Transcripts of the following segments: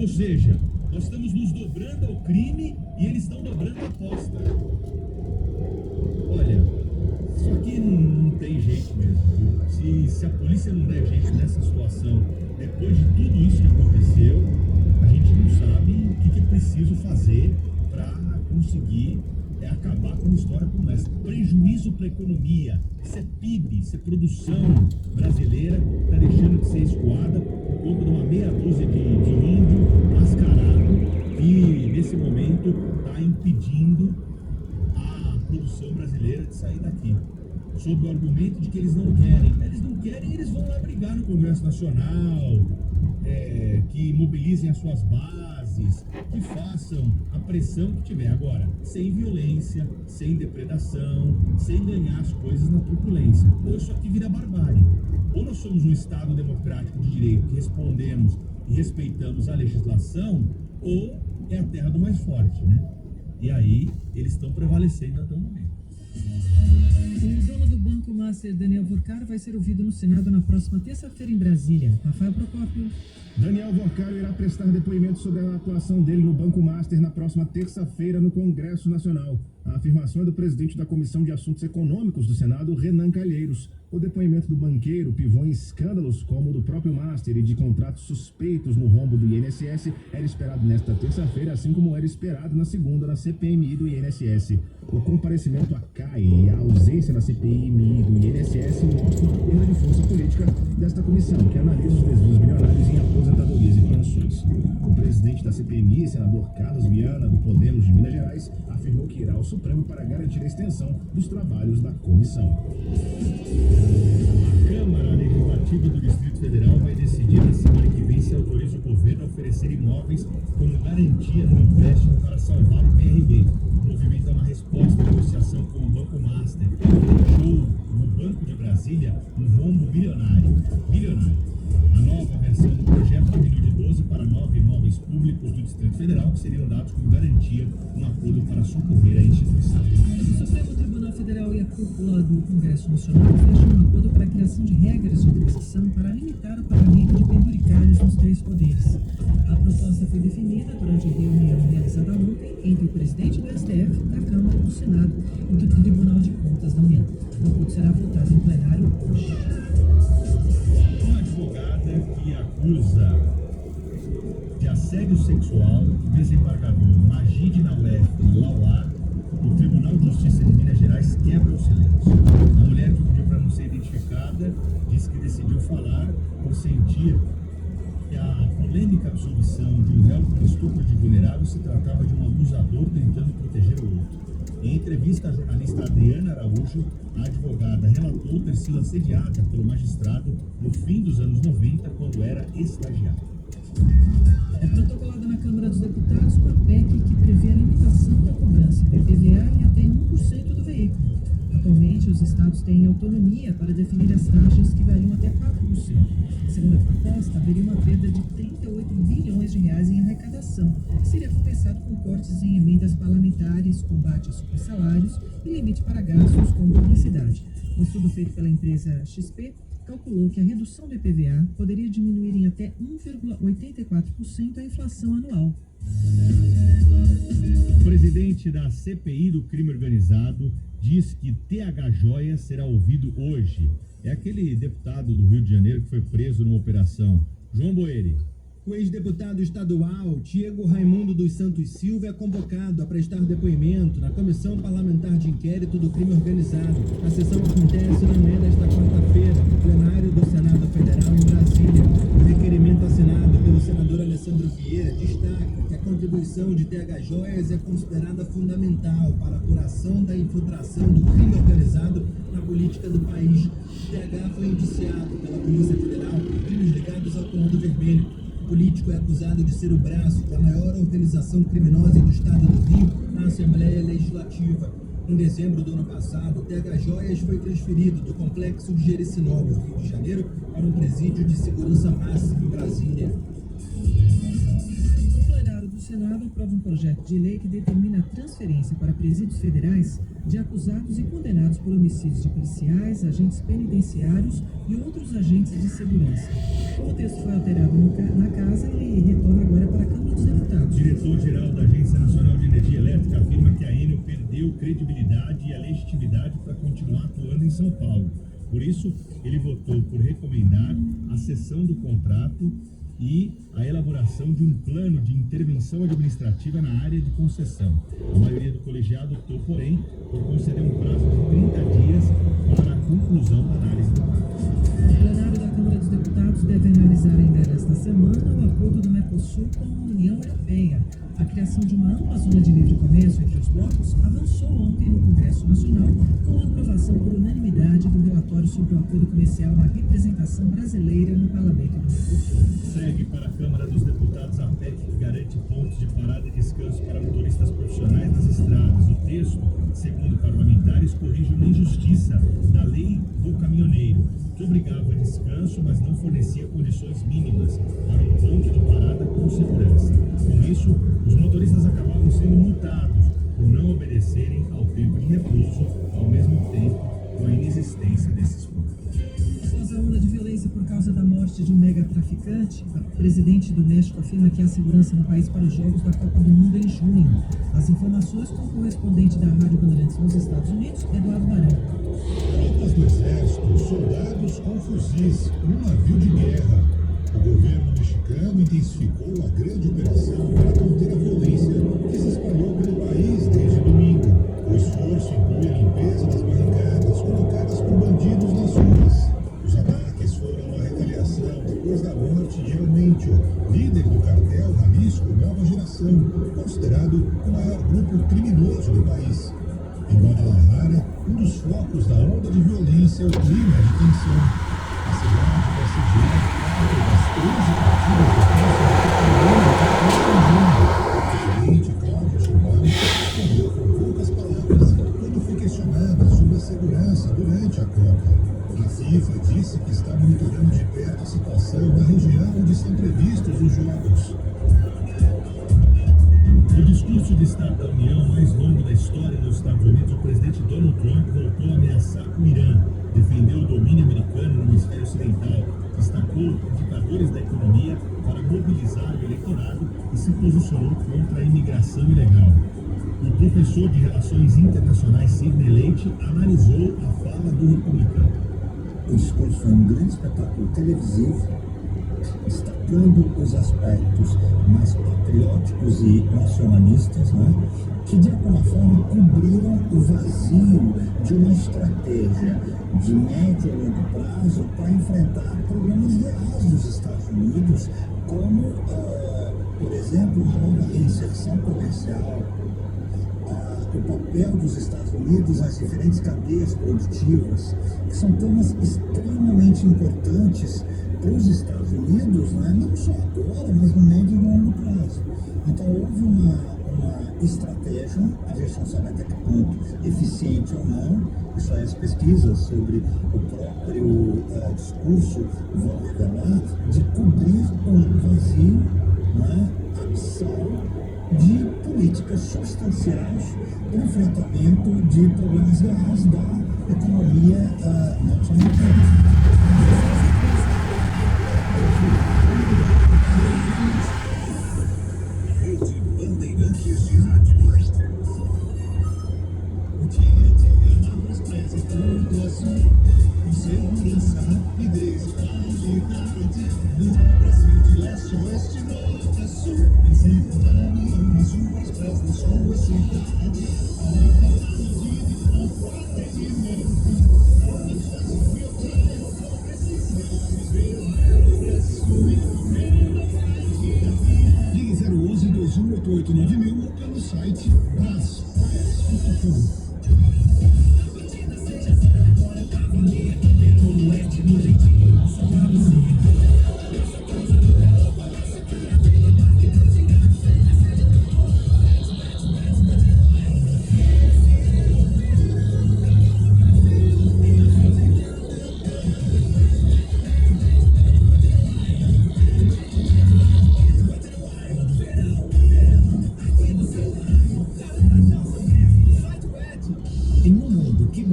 Ou seja, nós estamos nos dobrando ao crime e eles estão dobrando a aposta. Olha, isso aqui não tem jeito mesmo, viu? Se a polícia não der jeito nessa situação, depois de tudo isso que aconteceu, a gente não sabe o que é preciso fazer para conseguir acabar com uma história como essa. Prejuízo para a economia, isso é PIB, isso é produção brasileira, está deixando de ser escoada por conta de uma meia dúzia de índio mascarado que nesse momento está impedindo a produção brasileira de sair daqui, sob o argumento de que eles não querem. Eles não querem, eles vão lá brigar no Congresso Nacional, que mobilizem as suas bases, que façam a pressão que tiver. Agora, sem violência, sem depredação, sem ganhar as coisas na truculência. Ou isso aqui vira barbárie. Ou nós somos um Estado democrático de direito que respondemos e respeitamos a legislação, ou é a terra do mais forte, né? E aí, eles estão prevalecendo até o momento. O dono do Banco Master, Daniel Vorcaro, vai ser ouvido no Senado na próxima terça-feira em Brasília. Rafael Procópio. Daniel Vorcaro irá prestar depoimento sobre a atuação dele no Banco Master na próxima terça-feira no Congresso Nacional. A afirmação é do presidente da Comissão de Assuntos Econômicos do Senado, Renan Calheiros. O depoimento do banqueiro pivô em escândalos como o do próprio Master e de contratos suspeitos no rombo do INSS era esperado nesta terça-feira, assim como era esperado na segunda na CPMI do INSS. O comparecimento à CAI e a ausência na CPMI do INSS mostram a perda de força política desta comissão, que analisa os desvios milionários em aposentadorias e pensões. O presidente da CPMI, senador Carlos Viana, do Podemos de Minas Gerais, afirmou que irá ao Supremo para garantir a extensão dos trabalhos da comissão. A Câmara Legislativa do Distrito Federal vai decidir na semana que vem se autoriza o governo a oferecer imóveis como garantia no empréstimo para salvar o PRB. O movimento é uma resposta à negociação com o Banco Master, que deixou no Banco de Brasília um rombo bilionário. A nova versão do projeto diminuiu de 12 para 9 imóveis públicos do Distrito Federal, que seriam dados como garantia no acordo para socorrer a instituição. O Supremo Tribunal Federal e a cúpula do Congresso Nacional fecham um acordo para a criação de regras de transição para limitar o pagamento de penduricalhos nos três poderes. A proposta foi definida durante a reunião realizada ontem entre o presidente do STF, da Câmara, do Senado e do Tribunal de Contas da União. O acordo será votado em plenário hoje. Uma advogada que acusa de assédio sexual o desembargador Magid Nawef Lawar, o Tribunal de Justiça de Minas Gerais quebra o silêncio. A mulher que pediu para não ser identificada disse que decidiu falar por sentir que a polêmica absolvição de um réu por estupro de vulnerável se tratava de um abusador tentando proteger o outro. Em entrevista à jornalista Adriana Araújo, a advogada relatou ter sido assediada pelo magistrado no fim dos anos 90, quando era estagiária. É protocolada na Câmara dos Deputados uma PEC que prevê a limitação da cobrança do IPVA em até 1% do veículo. Atualmente, os estados têm autonomia para definir as taxas que variam até 4%. Segundo a proposta, haveria uma perda de 38 bilhões de reais em arrecadação, que seria compensado com cortes em emendas parlamentares, combate a supersalários e limite para gastos com publicidade. Um estudo feito pela empresa XP calculou que a redução do IPVA poderia diminuir em até 1,84% a inflação anual. O presidente da CPI do crime organizado diz que TH Joia será ouvido hoje. É aquele deputado do Rio de Janeiro que foi preso numa operação. João Boeri. O ex-deputado estadual Diego Raimundo dos Santos Silva é convocado a prestar depoimento na Comissão Parlamentar de Inquérito do Crime Organizado. A sessão acontece na manhã desta quarta-feira, no plenário do Senado Federal em Brasília. O requerimento assinado pelo senador Alessandro Vieira destaca que a contribuição de TH Joias é considerada fundamental para a apuração da infiltração do crime organizado na política do país. TH foi indiciado pela Polícia Federal por crimes ligados ao Comando Vermelho. O político é acusado de ser o braço da maior organização criminosa do estado do Rio na Assembleia Legislativa. Em dezembro do ano passado, TH Joias foi transferido do complexo de Jericinópolis, Rio de Janeiro, para um presídio de segurança máxima em Brasília. O plenário do Senado aprova um projeto de lei que determina a transferência para presídios federais de acusados e condenados por homicídios de policiais, agentes penitenciários e outros agentes de segurança. Como o texto foi alterado na casa, ele retorna agora para a Câmara dos O Deputados. diretor-geral da Agência Nacional de Energia Elétrica afirma que a Enel perdeu credibilidade e a legitimidade para continuar atuando em São Paulo. Por isso, ele votou por recomendar a cessão do contrato e a elaboração de um plano de intervenção administrativa na área de concessão. A maioria do colegiado optou, porém, por conceder um prazo de 30 dias para a conclusão da análise do caso. O plenário da Câmara dos Deputados deve analisar ainda nesta semana o acordo do Mercosul com a União Europeia. A criação de uma ampla zona de livre comércio entre os blocos avançou ontem no Congresso Nacional com a aprovação por unanimidade do relatório sobre o acordo comercial da representação brasileira no Parlamento do Mercosul. Segue para a Câmara dos Deputados a PEC que garante pontos de parada e descanso para motoristas profissionais nas estradas. O texto, segundo parlamentares, corrige uma injustiça da lei do caminhoneiro, que obrigava a descanso, mas não fornecia condições mínimas para um ponto de parada com segurança. Com isso, os motoristas acabavam sendo multados por não obedecerem ao tempo de repouso, ao mesmo tempo com a inexistência desses pontos. Após a onda de violência por causa da morte de um megatraficante, o presidente do México afirma que há segurança no país para os Jogos da Copa do Mundo em junho. As informações com o correspondente da Rádio Bandeirantes nos Estados Unidos, Eduardo Barão. Tropas do exército, soldados com fuzis, um navio de guerra. O governo mexicano intensificou a grande operação para conter a violência que se espalhou pelo país desde domingo. O esforço inclui a limpeza das barricadas colocadas por bandidos nas ruas. Os ataques foram uma retaliação depois da morte de El Mencho, líder do cartel Jalisco Nova Geração, considerado o maior grupo criminoso do país. Em Guadalajara, um dos focos da onda de violência é o clima de tensão. A cidade vai sediar 4 das 13 partidas do próximo presidente Cláudio Sheinbaum respondeu com poucas palavras quando foi questionada sobre a segurança durante a Copa. A FIFA disse que está monitorando de perto a situação na região onde são previstos os jogos. No discurso de Estado da União mais longo da história dos Estados Unidos, o presidente Donald Trump voltou a ameaçar o Irã, defendeu o domínio americano no hemisfério ocidental, destacou indicadores da economia para mobilizar o eleitorado e se posicionou contra a imigração ilegal. O professor de Relações Internacionais Sidney Leite analisou a fala do republicano. O discurso foi um grande espetáculo televisivo, destacando os aspectos mais patrióticos e nacionalistas, né, que de alguma forma cobriram o vazio de uma estratégia de médio e longo prazo para enfrentar problemas reais dos Estados Unidos, como, por exemplo, a reinserção comercial, o papel dos Estados Unidos nas diferentes cadeias produtivas, que são temas extremamente importantes para os Estados Unidos, né? Não só agora, mas no médio e longo prazo. Então houve uma estratégia, a gente não sabe até que ponto eficiente ou não, isso aí as pesquisas sobre o próprio discurso vão revelar, de cobrir um vazio, né, abissal de políticas substanciais para o enfrentamento de problemas reais da economia norte-americana. Rede Bandeirantes de Rádio. O dia a dia nos traz tudo azul, com segurança, rapidez e qualidade. No Brasil de leste a oeste, norte a sul, em simultâneo, nas ruas, prés, nas ruas, cidade. A liberdade de conforto e de medo. Onde faz o filtro, não precisa viver. Ligue 011 2188 ou pelo site braspraias.com.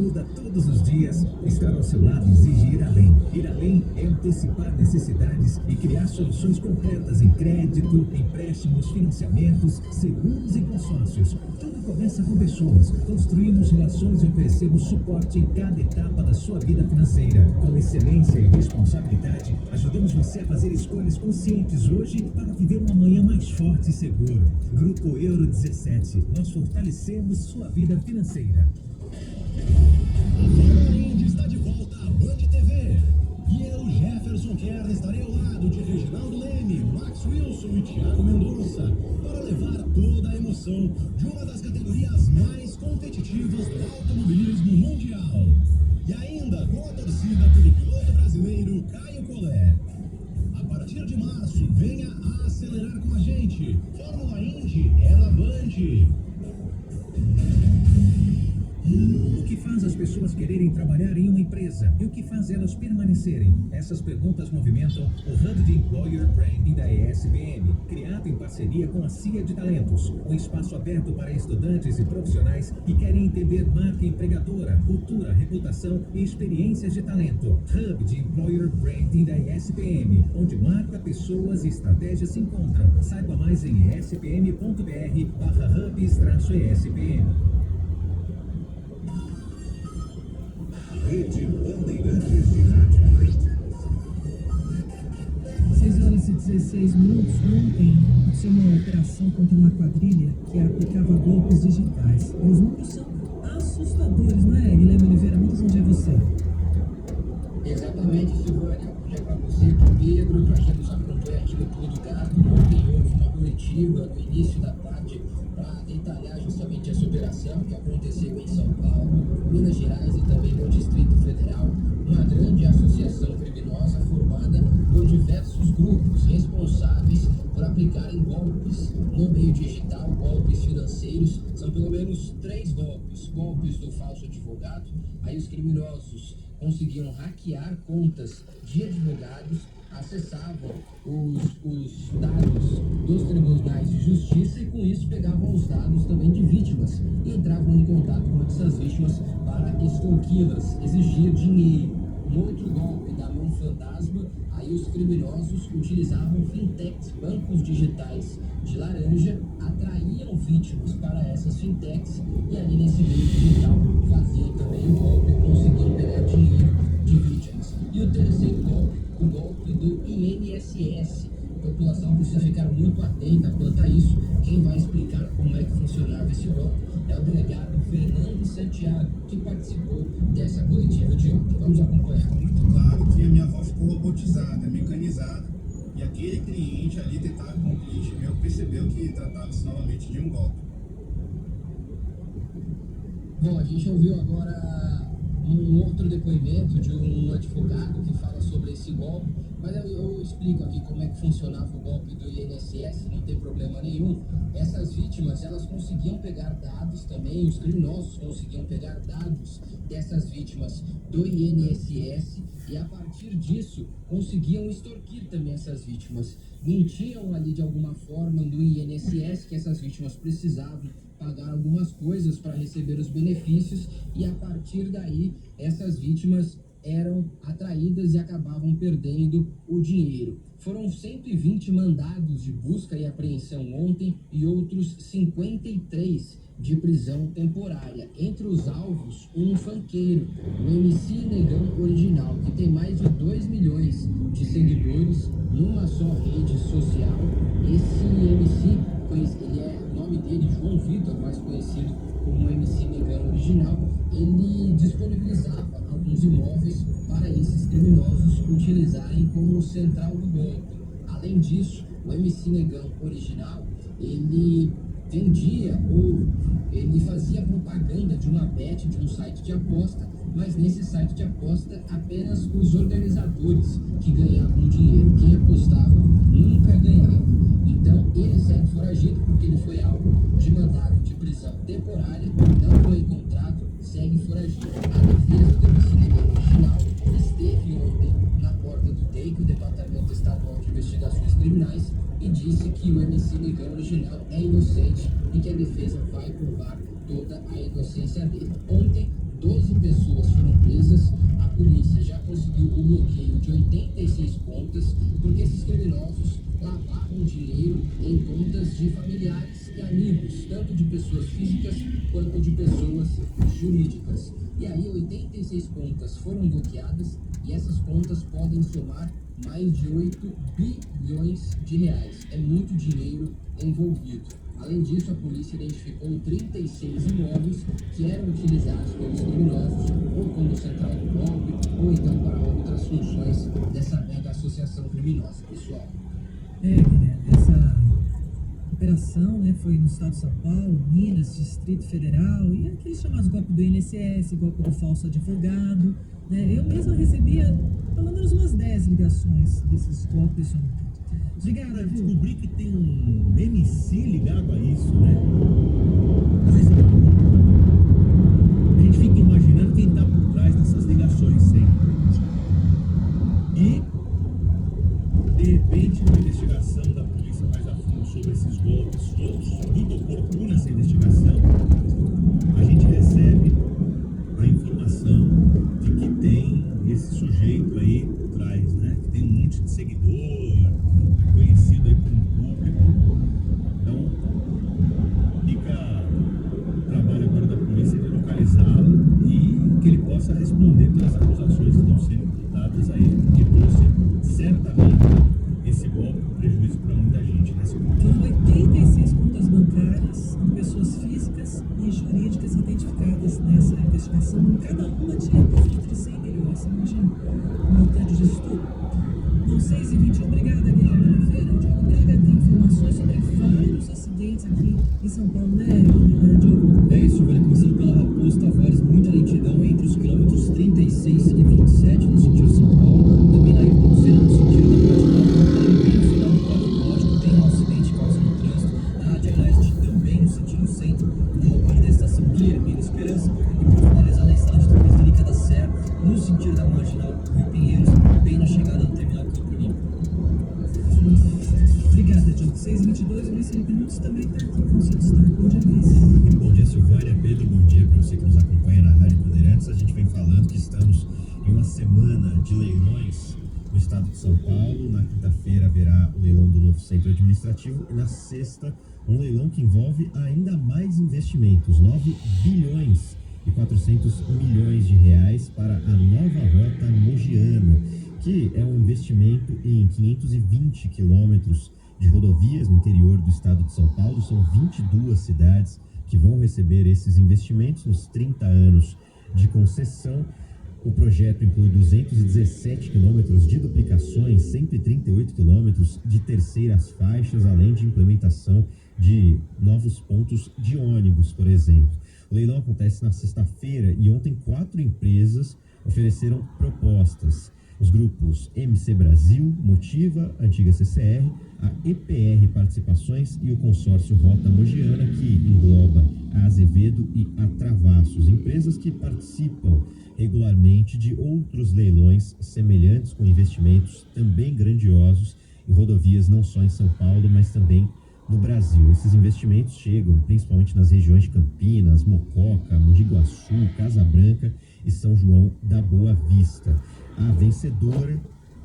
muda todos os dias. Estar ao seu lado exige ir além. Ir além é antecipar necessidades e criar soluções concretas em crédito, empréstimos, financiamentos, seguros e consórcios. Tudo começa com pessoas. Construímos relações e oferecemos suporte em cada etapa da sua vida financeira. Com excelência e responsabilidade, ajudamos você a fazer escolhas conscientes hoje para viver um amanhã mais forte e seguro. Grupo Euro 17. Nós fortalecemos sua vida financeira. A Fórmula Indy está de volta à Band TV. E eu, Jefferson Kern, estarei ao lado de Reginaldo Leme, Max Wilson e Thiago Mendonça para levar toda a emoção de uma das categorias mais competitivas do automobilismo mundial. E ainda com a torcida pelo piloto brasileiro Caio Collet. A partir de março, venha a acelerar com a gente. Fórmula Indy é na Band. O que faz as pessoas quererem trabalhar em uma empresa? E o que faz elas permanecerem? Essas perguntas movimentam o Hub de Employer Branding da ESPM, criado em parceria com a CIA de Talentos, um espaço aberto para estudantes e profissionais que querem entender marca empregadora, cultura, reputação e experiências de talento. Hub de Employer Branding da ESPM, onde marca, pessoas e estratégias se encontram. Saiba mais em espm.br/hub-espm. Rede Bandeirantes de Rádio. 6 horas e 16 minutos. Ontem aconteceu uma operação contra uma quadrilha que aplicava golpes digitais. E os números são assustadores, não é, Guilherme Oliveira? Muitas onde é você? Exatamente, Silvânia. Já para você, para o Pedro, para quem nos acompanha aqui no Pulo do Gato. Ontem houve uma coletiva no início da tarde para detalhar justamente essa operação que aconteceu em São Paulo, Minas Gerais e também no Distrito Federal. Uma grande associação criminosa formada por diversos grupos responsáveis por aplicarem golpes no meio digital, golpes financeiros. São pelo menos 3 golpes. Golpes do falso advogado. Aí os criminosos conseguiam hackear contas de advogados, acessavam os dados dos tribunais de justiça e com isso pegavam os dados também de vítimas e entravam em contato com essas vítimas para extorquí-las, exigir dinheiro. Um outro golpe da mão fantasma, aí os criminosos utilizavam fintechs, bancos digitais de laranja, atraíam vítimas para essas fintechs e ali nesse meio digital faziam também o golpe, conseguiam pegar dinheiro de vítimas. E o terceiro golpe, o golpe do INSS. A população precisa ficar muito atenta quanto a isso. Quem vai explicar como é que funcionava esse golpe é o delegado Fernando Santiago, que participou dessa coletiva de ontem. Vamos acompanhar. Muito claro que a minha voz ficou robotizada, mecanizada, e aquele cliente ali tentava com o cliente meu, percebeu que tratava-se novamente de um golpe. Bom, a gente ouviu agora um outro depoimento de um advogado que fala sobre esse golpe, mas eu explico aqui como é que funcionava o golpe do INSS, não tem problema nenhum. Essas vítimas, elas conseguiam pegar dados também, os criminosos conseguiam pegar dados dessas vítimas do INSS e a partir disso conseguiam extorquir também essas vítimas. Mentiam ali de alguma forma no INSS que essas vítimas precisavam pagar algumas coisas para receber os benefícios e a partir daí essas vítimas eram atraídas e acabavam perdendo o dinheiro. Foram 120 mandados de busca e apreensão ontem e outros 53 de prisão temporária. Entre os alvos, um funkeiro, o MC Negão Original, que tem mais de 2 milhões de seguidores numa só rede social. Esse MC, o nome dele, João Vitor, mais conhecido como MC Negão Original, ele disponibilizava alguns imóveis para esses criminosos utilizarem como central do golpe. Além disso, o MC Negão Original, ele vendia ou ele fazia propaganda de uma bet, de um site de aposta, mas nesse site de aposta apenas os organizadores que ganhavam dinheiro. Quem apostava nunca ganhava. Então ele segue foragido porque ele foi alvo de mandado de prisão temporária, não foi encontrado, segue foragido. A defesa do MC Negão Original esteve ontem na porta do DEIC, o Departamento Estadual de Investigações Criminais, e disse que o MC Negão Original é inocente e que a defesa vai provar toda a inocência dele. Ontem, 12 pessoas foram presas. A polícia já conseguiu o bloqueio de 86 contas, porque esses criminosos lavavam dinheiro em contas de familiares e amigos, tanto de pessoas físicas quanto de pessoas jurídicas. E aí 86 contas foram bloqueadas e essas contas podem somar mais de 8 bilhões de reais. É muito dinheiro envolvido. Além disso, a polícia identificou 36 imóveis que eram utilizados pelos criminosos ou como central do golpe ou então para outras funções dessa mega associação criminosa, pessoal. Guilherme, essa operação, né, foi no estado de São Paulo, Minas, Distrito Federal, e aqueles chamados golpe do INSS, golpe do falso advogado, né? Eu mesma recebia pelo menos umas 10 ligações desses golpes ontem. Obrigada, viu? Descobri que tem um MC ligado a isso, né? A gente fica imaginando quem está por trás dessas ligações sempre. E, de repente, uma investigação da polícia mais a fundo sobre esses golpes todos, muito oportuna essa investigação, a gente recebe a informação de que tem esse sujeito aí por trás, né? Que tem um monte de seguidor, conhecido aí por um público. Então, fica o trabalho agora da polícia de localizá-lo e que ele possa responder pelas acusações que estão sendo imputadas a ele, porque trouxe certamente esse golpe prejuízo para muita gente nesse momento. Foram 86 contas bancárias de pessoas físicas e jurídicas identificadas nessa investigação. Cada uma tinha custo de 100 milhões. Você imagina o montante disso tudo? Com 6h21, obrigada, Guilherme Oliveira. O Diogo Braga tem informações sobre vários acidentes aqui em São Paulo, né, Diogo? É isso, velho. Começando pela Raposo Tavares, muita lentidão entre os quilômetros 36 e 27 no sentido São Paulo. Também na Ipocena, no sentido da Marginal. Também no final do Parque Lógico tem um acidente causando trânsito. Na Rádio Leste também no sentido centro, no alpine da estação Guilherme Esperança. E por finalizar na estrada de Torres Delicada Serra, no sentido da Marginal Rio Pinheiros, bem na chegada do terminal Campo Limpo. Obrigada, Diogo. 6h22, o Luiz Felipe Nunes também está aqui com o seu destaque. Bom dia, Luiz. Bom dia, Silvânia. Pedro, bom dia para você que nos acompanha na Rádio Bandeirantes. A gente vem falando que estamos em uma semana de leilões no estado de São Paulo. Na quinta-feira haverá o leilão do novo centro administrativo e na sexta um leilão que envolve ainda mais investimentos, 9 bilhões e 400 milhões de reais para a nova rota mogiana, que é um investimento em 520 quilômetros de rodovias no interior do estado de São Paulo. São 22 cidades que vão receber esses investimentos nos 30 anos de concessão. O projeto inclui 217 quilômetros de duplicações, 138 quilômetros de terceiras faixas, além de implementação de novos pontos de ônibus, por exemplo. O leilão acontece na sexta-feira e ontem 4 empresas ofereceram propostas. Os grupos MC Brasil, Motiva, antiga CCR, a EPR Participações e o consórcio Rota Mogiana, que engloba a Azevedo e a Travassos, empresas que participam regularmente de outros leilões semelhantes com investimentos também grandiosos em rodovias não só em São Paulo, mas também no Brasil. Esses investimentos chegam principalmente nas regiões de Campinas, Mococa, Mogi Guaçu, Casa Branca e São João da Boa Vista. A vencedora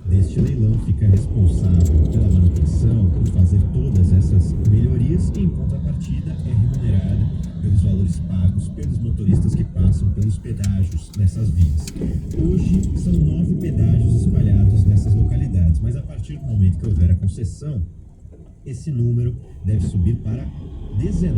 deste leilão fica responsável pela manutenção, por fazer todas essas melhorias e, em contrapartida, é remunerada pelos valores pagos pelos motoristas que passam pelos pedágios nessas vias. Hoje são 9 pedágios espalhados nessas localidades, mas a partir do momento que houver a concessão, esse número deve subir para 19.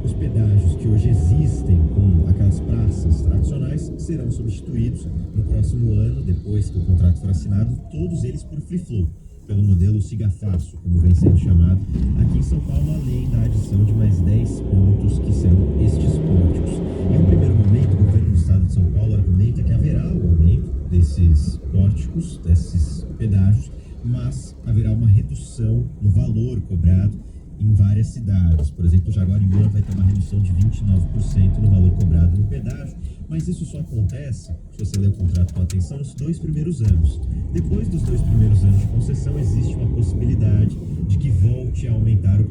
Os pedágios que hoje existem com aquelas praças tradicionais serão substituídos no próximo ano, depois que o contrato for assinado, todos eles por free flow, pelo modelo Siga Fácil, como vem sendo chamado aqui em São Paulo, além da adição de mais 10 pontos que serão estes pórticos. Em um primeiro momento, o governo do estado de São Paulo argumenta que haverá o aumento desses pórticos, desses pedágios, mas haverá uma redução no valor cobrado em várias cidades. Por exemplo, Jaguariúna vai ter uma redução de 29% no valor cobrado no pedágio, mas isso só acontece, se você ler o contrato com atenção, nos 2 primeiros anos. Depois dos 2 primeiros anos de concessão, existe uma possibilidade de que volte a aumentar o